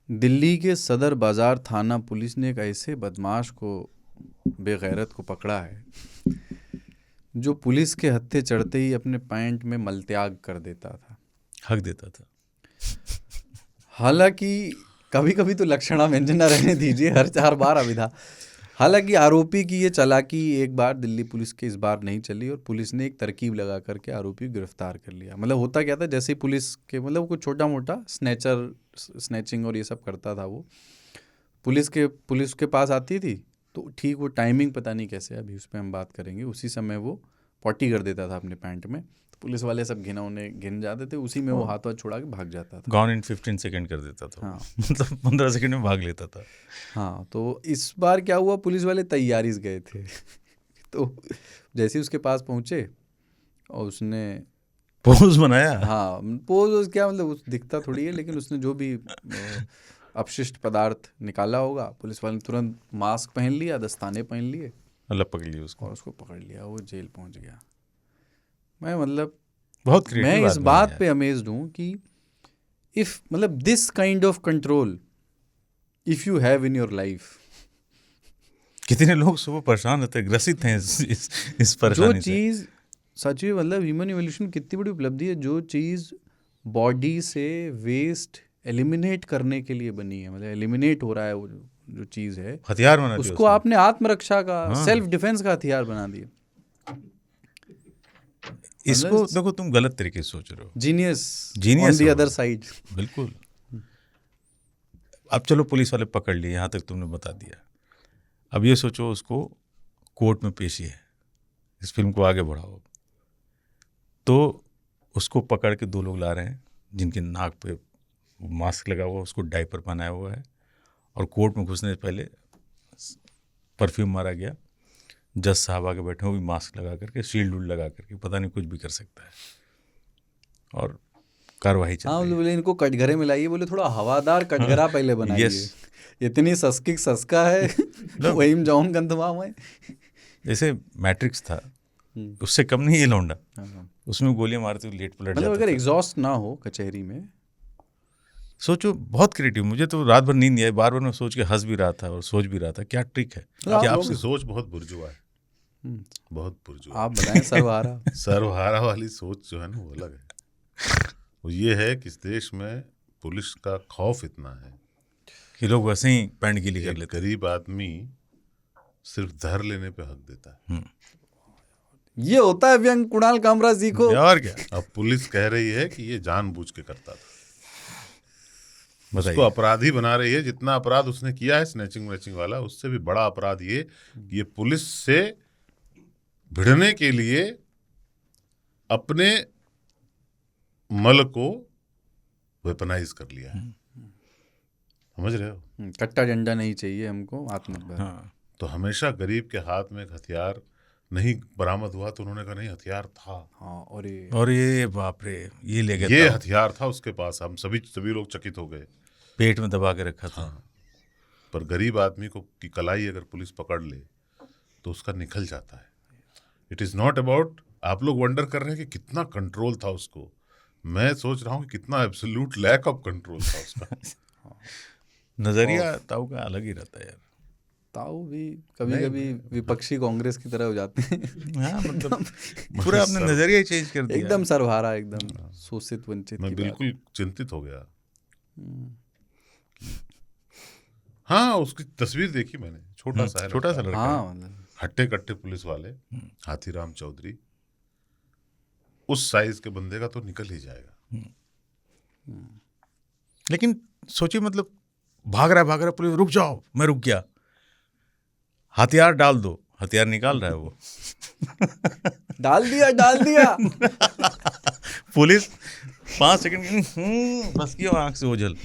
दिल्ली के सदर बाजार थाना पुलिस ने एक ऐसे बदमाश को, बेगैरत को पकड़ा है जो पुलिस के हत्थे चढ़ते ही अपने पैंट में मलत्याग कर देता था, हक देता था। हालांकि कभी कभी तो लक्षणा व्यंजना रहने दीजिए, हर 4 बार अविधा। हालांकि आरोपी की ये चालाकी एक बार दिल्ली पुलिस के इस बार नहीं चली और पुलिस ने एक तरकीब लगा करके आरोपी को गिरफ्तार कर लिया। मतलब होता क्या था, जैसे ही पुलिस के मतलब कुछ छोटा मोटा स्नैचिंग और ये सब करता था, वो पुलिस के पास आती थी तो ठीक वो टाइमिंग पता नहीं कैसे, अभी उस पर हम बात करेंगे, उसी समय वो पॉटी कर देता था अपने पैंट में। तो पुलिस वाले सब घिन जाते थे, उसी में वो हाथ छुड़ा के भाग जाता था। गॉन इन 15 सेकेंड कर देता था। हाँ मतलब 15 सेकेंड में भाग लेता था। हाँ, तो इस बार क्या हुआ, पुलिस वाले तैयारी से गए थे तो जैसे ही उसके पास पहुंचे और उसने पोज बनाया। हाँ, पोज क्या मतलब, दिखता थोड़ी है, लेकिन उसने जो भी अपशिष्ट पदार्थ निकाला होगा, पुलिस वाले ने तुरंत मास्क पहन लिया, दस्ताने पहन लिए मतलब पकड़ लिया उसको और उसको पकड़ लिया। वो जेल पहुंच गया। मैं मतलब बहुत मैं क्रिएटिव इस आदमी बात है। पे अमेज्ड हूँ कि इफ मतलब this kind of control if you have in your life, कितने लोग सुबह परेशान रहते हैं, ग्रसित हैं इस जो परेशानी से। चीज़ सच में मतलब ह्यूमन इवोल्यूशन कितनी बड़ी उपलब्धि है, जो चीज़ बॉडी से वेस्ट एलिमिनेट करने के लिए बनी है, मतलब एलिमिनेट हो रहा है, वो जो चीज़ है हथियार बना दिया उसको उसने। आपने आत्मरक्षा का, हाँ। सेल्फ डिफेंस का हथियार बना दिया। इसको देखो, तुम गलत तरीके से सोच रहे हो। Genius on the other side. बिल्कुल। अब चलो पुलिस वाले पकड़ लिए, यहाँ तक तुमने बता दिया। अब ये सोचो उसको कोर्ट में पेशी है, इस फिल्म को आगे बढ़ाओ। तो उसको पकड़ के 2 लोग ला रहे हैं जिनके नाक पे मास्क लगा हुआ, उसको डायपर पहनाया हुआ है, और कोर्ट में घुसने से पहले परफ्यूम मारा गया। जज साहब आगे बैठे, वो भी मास्क लगा करके, शील्ड उल्ड लगा करके, पता नहीं कुछ भी कर सकता है, और कार्रवाई चल हाँ, रही है। बोले इनको कटघरे में लाइए, बोले थोड़ा हवादार कटघरा पहले बनाइए। यस। इतनी सस्किक सस्का है वही में जाऊन गंधवा में। जैसे मैट्रिक्स था, उससे कम नहीं ये लौंडा। हाँ। उसमें गोलियां मारते हुए लेट पलट मतलब जाता अगर था। एग्जॉस्ट ना हो कचहरी में, सोचो, बहुत क्रिएटिव। मुझे तो रात भर नींद नहीं आई, बार बार मैं सोच के हंस भी रहा था और सोच भी रहा था क्या ट्रिक है। मतलब क्या आप आपसे सोच बहुत बुर्जुआ है, बहुत बुर्जुआ। आप बताएं सर्वहारा। सर्वहारा वाली सोच जो है ना, वो अलग है। वो ये है कि इस देश में पुलिस का खौफ इतना है कि लोग वैसे ही पैंट गीली कर एक लेते हैं। गरीब आदमी सिर्फ धर लेने पे हक देता है। ये होता है व्यंग, कुणाल कामरा जी को। और क्या अब पुलिस कह रही है कि ये जानबूझ के करता था, उसको बताइए। अपराधी बना रही है। जितना अपराध उसने किया है स्नैचिंग वैचिंग वाला, उससे भी बड़ा अपराध ये पुलिस से भिड़ने के लिए अपने मल को वेपनाइज कर लिया है। समझ रहे हो? कट्टा डंडा नहीं चाहिए हमको, आत्मनिर्भर। हाँ, तो हमेशा गरीब के हाथ में एक हथियार नहीं बरामद हुआ तो उन्होंने कहा नहीं, हथियार था। हाँ, और ये बाप रे, ये ले गया ये था, हथियार था उसके पास। हम सभी लोग चकित हो गए। पेट में दबा के रखा था। हाँ, पर गरीब आदमी को की कलाई अगर पुलिस पकड़ ले तो उसका निकल जाता है। इट इज़ नॉट अबाउट, आप लोग वंडर कर रहे हैं कि कितना कंट्रोल था उसको। मैं सोच रहा हूँ कि कितना एब्सोल्यूट लैक ऑफ कंट्रोल था उसका। नजरिया ताऊ का अलग ही रहता है यार। ताऊ भी कभी कभी विपक्षी कांग्रेस की तरह हो जाते हैं। हाँ, मतलब पूरा अपने नजरिया ही चेंज कर दिया। एकदम सर्वहारा, एकदम शोषित वंचित मैं की बात। बिल्कुल चिंतित हो गया। हाँ, उसकी तस्वीर देखी मैंने, छोटा सा है, छोटा सा लड़का है। हाँ, मतलब हट्टे कट्टे पुलिस वाले, हाथीराम चौधरी, उस साइज के बंदे का तो निकल ही जाएगा। लेकिन सोचिए, मतलब भाग रहा है पुलिस, रुक जाओ, मैं रुक गया, हथियार डाल दो, हथियार निकाल रहा है वो। डाल दिया पुलिस 5 सेकंड बस किया, आंख से ओझल,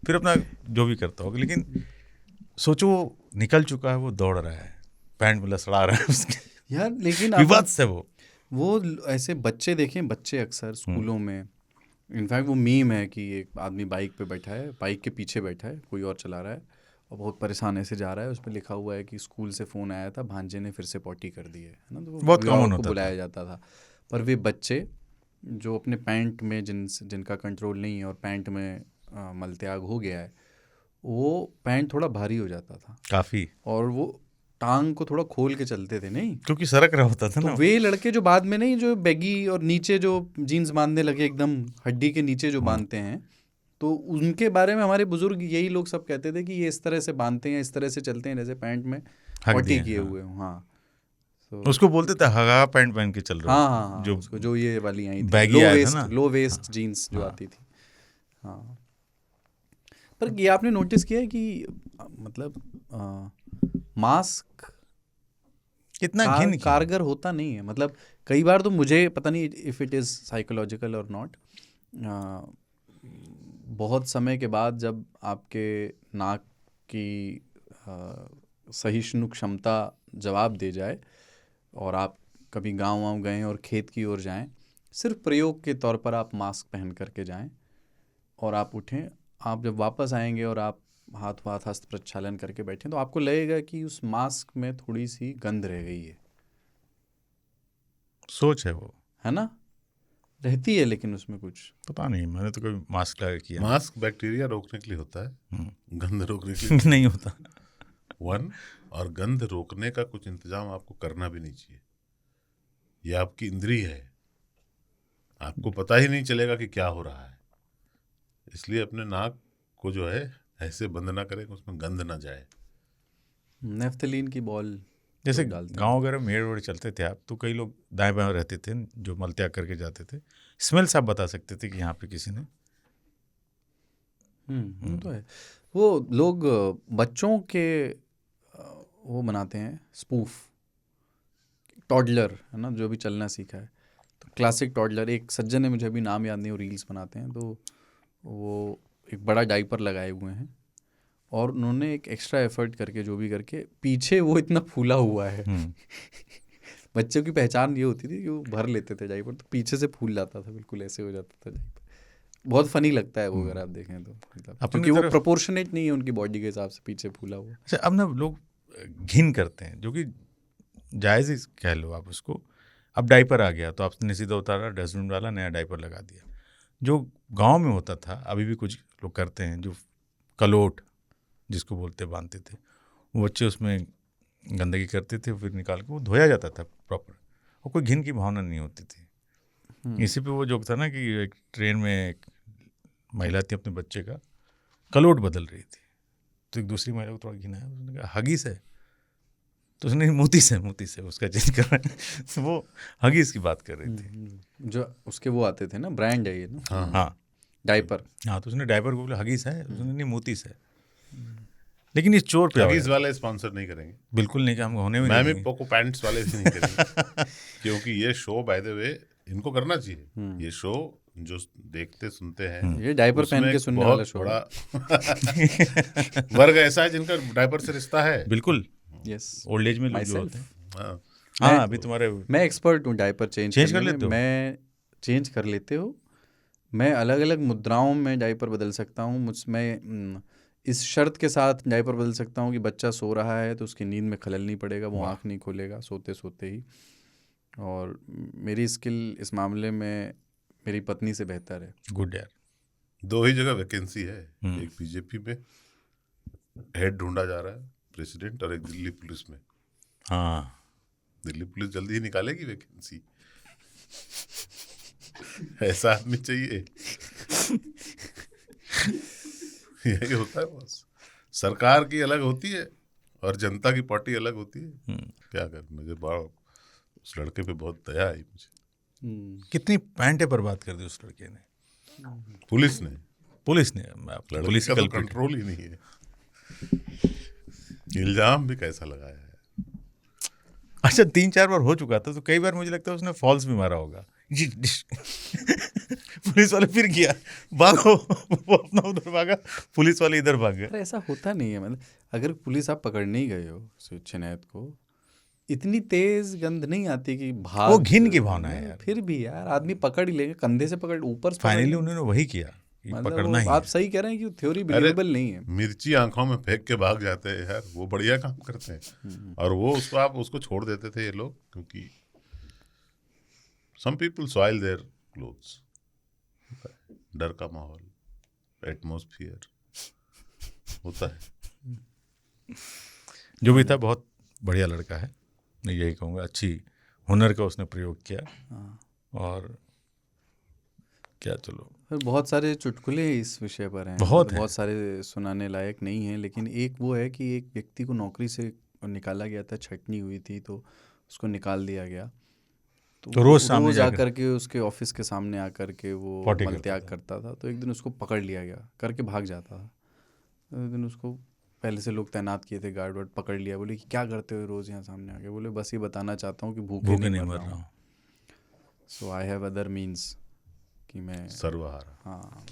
फिर अपना जो भी करता होगा। लेकिन सोचो, वो निकल चुका है, वो दौड़ रहा है, पैंट में लसड़ा रहा है उसके। यार लेकिन विवाद है वो ऐसे बच्चे देखें, बच्चे अक्सर स्कूलों में, इनफैक्ट वो मीम है कि एक आदमी बाइक पे बैठा है, बाइक के पीछे बैठा है, कोई और चला रहा है और बहुत परेशान ऐसे जा रहा है, उस पर लिखा हुआ है कि स्कूल से फ़ोन आया था, भांजे ने फिर से पॉटी कर दी है ना। तो बहुत कॉमन होता बुलाया जाता था। पर वे बच्चे जो अपने पैंट में जिनका कंट्रोल नहीं है और पैंट में मलत्याग हो गया है, वो पैंट थोड़ा भारी हो जाता था काफी, और वो टांग को थोड़ा खोल के चलते थे नहीं। क्योंकि सरक रहा होता था तो ना। वे लड़के जो बाद में नहीं, जो बैगी और नीचे जो जीन्स बांधने लगे, एकदम हड्डी के नीचे जो बांधते हैं, तो उनके बारे में हमारे बुजुर्ग यही लोग सब कहते थे कि ये इस तरह से बांधते हैं, इस तरह से चलते हैं, जैसे पैंट में हक पट्टी दिए, किए हाँ। हुए हों। हाँ, तो उसको बोलते थे हगा पैंट पहन के चल रहे हाँ हो, हाँ हाँ, जो उसको जो ये वाली आई थी, बैगी आया था ना। लो वेस्ट जीन्स जो आती थी। हाँ, पर ये आपने नोटिस किया है कि मतलब मास्क कितना घिन किया। कारगर होता नहीं है। मतलब कई बार तो मुझे पता नहीं इफ़ इट इज़ साइकोलॉजिकल और नॉट, बहुत समय के बाद जब आपके नाक की सहिष्णु क्षमता जवाब दे जाए और आप कभी गांव वाँव गए और खेत की ओर जाएं, सिर्फ प्रयोग के तौर पर आप मास्क पहन करके जाएं और आप उठें, आप जब वापस आएंगे और आप हाथ हस्त प्रक्षालन करके बैठें, तो आपको लगेगा कि उस मास्क में थोड़ी सी गंध रह गई है सोच है वो, है ना, रहती है, लेकिन उसमें कुछ पता नहीं, मैंने तो कभी मास्क लगा किया मास्क बैक्टीरिया रोकने के लिए होता है, गंध रोकने के लिए नहीं। नहीं होता। वन, और गंध रोकने का कुछ इंतजाम आपको करना भी नहीं चाहिए। ये आपकी इंद्रिय है, आपको पता ही नहीं चलेगा कि क्या हो रहा है। इसलिए अपने नाक को जो है ऐसे बंद ना करें कि उसमें गंध ना जाए। नेफ्थलीन की बॉल जैसे लोग डालते हैं। गांव वगैरह मेड़ वेड़ चलते थे आप, तो कई लोग दाएं बाएं रहते थे जो मलत्याग करके जाते थे, स्मेल से आप बता सकते थे कि यहाँ पे किसी ने। वो तो है। वो लोग बच्चों के वो बनाते हैं स्पूफ, टॉडलर है ना, जो भी चलना सीखा है, तो क्लासिक टॉडलर, एक सज्जन है, मुझे अभी नाम याद नहीं, वो रील्स बनाते हैं, तो वो एक बड़ा डाइपर लगाए हुए हैं और उन्होंने एक एक्स्ट्रा एफर्ट करके जो भी करके पीछे वो इतना फूला हुआ है बच्चों की पहचान ये होती थी कि वो भर लेते थे डाइपर, तो पीछे से फूल जाता था, बिल्कुल ऐसे हो जाता था डाइपर। बहुत फनी लगता है वो, अगर आप देखें तो, मतलब क्योंकि वो प्रोपोर्शनेट नहीं है उनकी बॉडी के हिसाब से पीछे फूला हुआ। अच्छा, अब ना लोग घिन करते हैं, जो कि जायज़ ही कह लो आप उसको। अब डाइपर आ गया तो आपने सीधा उतारा, डस्टबिन डाला, नया डाइपर लगा दिया। जो गांव में होता था, अभी भी कुछ लोग करते हैं, जो कलोट जिसको बोलते बांधते थे, वो बच्चे उसमें गंदगी करते थे, फिर निकाल के वो धोया जाता था प्रॉपर, और कोई घिन की भावना नहीं होती थी। इसी पे वो जोक था ना कि एक ट्रेन में एक महिला थी, अपने बच्चे का कलोट बदल रही थी, तो एक दूसरी महिला को थोड़ा घिन आया, उसने कहा हगीस है, तो उसने मोती से उसका चेंज कर रहा है। तो वो हगीस की बात कर रही थी, जो उसके वो आते थे ना, ब्रांड है ये ना, हाँ डाइपर। हाँ, तो उसने डाइपर को बोला हगीस है, उसने नहीं मोती से। लेकिन इस चोर पे हगीज वाले स्पॉन्सर नहीं करेंगे, बिल्कुल नहीं, कि हम होने में मैं नहीं भी पोको पैंट्स वाले भी नहीं करेंगे क्योंकि ये शो बाय द वे इनको करना चाहिए। ये शो जो देखते सुनते हैं, ये डाइपर पहन उसमें के एक सुनने वाला बहुत शो बड़ा वर्ग ऐसा है जिनका डायपर से रिश्ता है। बिल्कुल, यस, ओल्ड एज में लोग जो Myself. होते हैं। हाँ, हाँ, अभी तुम्हारे मैं एक्सपर्ट हूँ डाइपर चेंज कर करने लेते में। हो? मैं चेंज कर लेते हो, मैं अलग अलग मुद्राओं में डाइपर बदल सकता हूँ। मैं इस शर्त के साथ डाइपर बदल सकता हूँ कि बच्चा सो रहा है तो उसकी नींद में खलल नहीं पड़ेगा, वो आँख नहीं खोलेगा सोते सोते ही। और मेरी स्किल इस मामले में मेरी पत्नी से बेहतर है। गुड यार। 2 ही जगह वैकेंसी है, एक बीजेपी में हेड ढूंढा जा रहा है प्रेसिडेंट, और एक दिल्ली पुलिस में। हाँ, दिल्ली पुलिस जल्दी ही निकालेगी वैकेंसी, ऐसा आदमी चाहिए। यही होता है बस, सरकार की अलग होती है और जनता की पार्टी अलग होती है। क्या कर, मुझे बड़ा उस लड़के पे बहुत दया आई मुझे। कितनी पैंटें बर्बाद कर दी उस लड़के ने, पुलिस ने लड़के पुलिस का तो culprit है। कंट्रोल ही नहीं है। इल्जाम भी कैसा लगाया है। अच्छा, 3-4 बार हो चुका था, तो कई बार मुझे लगता है उसने फॉल्स भी मारा होगा। पुलिस वाले फिर किया, भागो, वो अपना उधर भागा, पुलिस वाले इधर भाग गए। अरे ऐसा होता नहीं है। मतलब अगर पुलिस आप पकड़ने ही गए हो छिनैत को, इतनी तेज गंध नहीं आती कि भाग, वो घिन की भावना है यार। फिर भी यार आदमी पकड़ ही लेंगे, कंधे से पकड़, ऊपर से पकड़ फाइनली लेंगे। उन्होंने वही किया कि मतलब पकड़ना ही आप है। सही कह रहे हैं कि थ्योरी अरे बिलीवेबल नहीं है। मिर्ची आंखों में फेंक के भाग जाते हैं यार, वो बढ़िया काम करते हैं। और वो उसको आप उसको छोड़ देते थे ये लोग, क्योंकि some people soil their clothes, डर का माहौल, एटमॉस्फियर। होता है। जो भी था बहुत बढ़िया लड़का है, मैं यही कहूँगा। अच्छी हुनर का उसने प्रयोग किया। हाँ। और क्या, चलो फिर बहुत सारे चुटकुले इस विषय पर हैं, बहुत मतलब हैं। बहुत सारे सुनाने लायक नहीं हैं, लेकिन एक वो है कि एक व्यक्ति को नौकरी से निकाला गया था, छटनी हुई थी तो उसको निकाल दिया गया। तो तो वो रोज सामने रोज जाकर आकर के उसके ऑफिस के सामने आकर के वो पॉटी मल करता त्याग था। करता था। तो एक दिन उसको पकड़ लिया गया, करके भाग जाता था। तो एक दिन उसको पहले से लोग तैनात किए थे, गार्ड वार्ड, पकड़ लिया। बोले कि क्या करते हो रोज़ यहाँ सामने आके? बोले बस ये बताना चाहता हूँ कि भूखे भूखे नहीं नहीं मर मर रहा रहा हूँ। हूँ। सो आई हैव अदर मीन्स कि मैं, सर्वहारा। हाँ।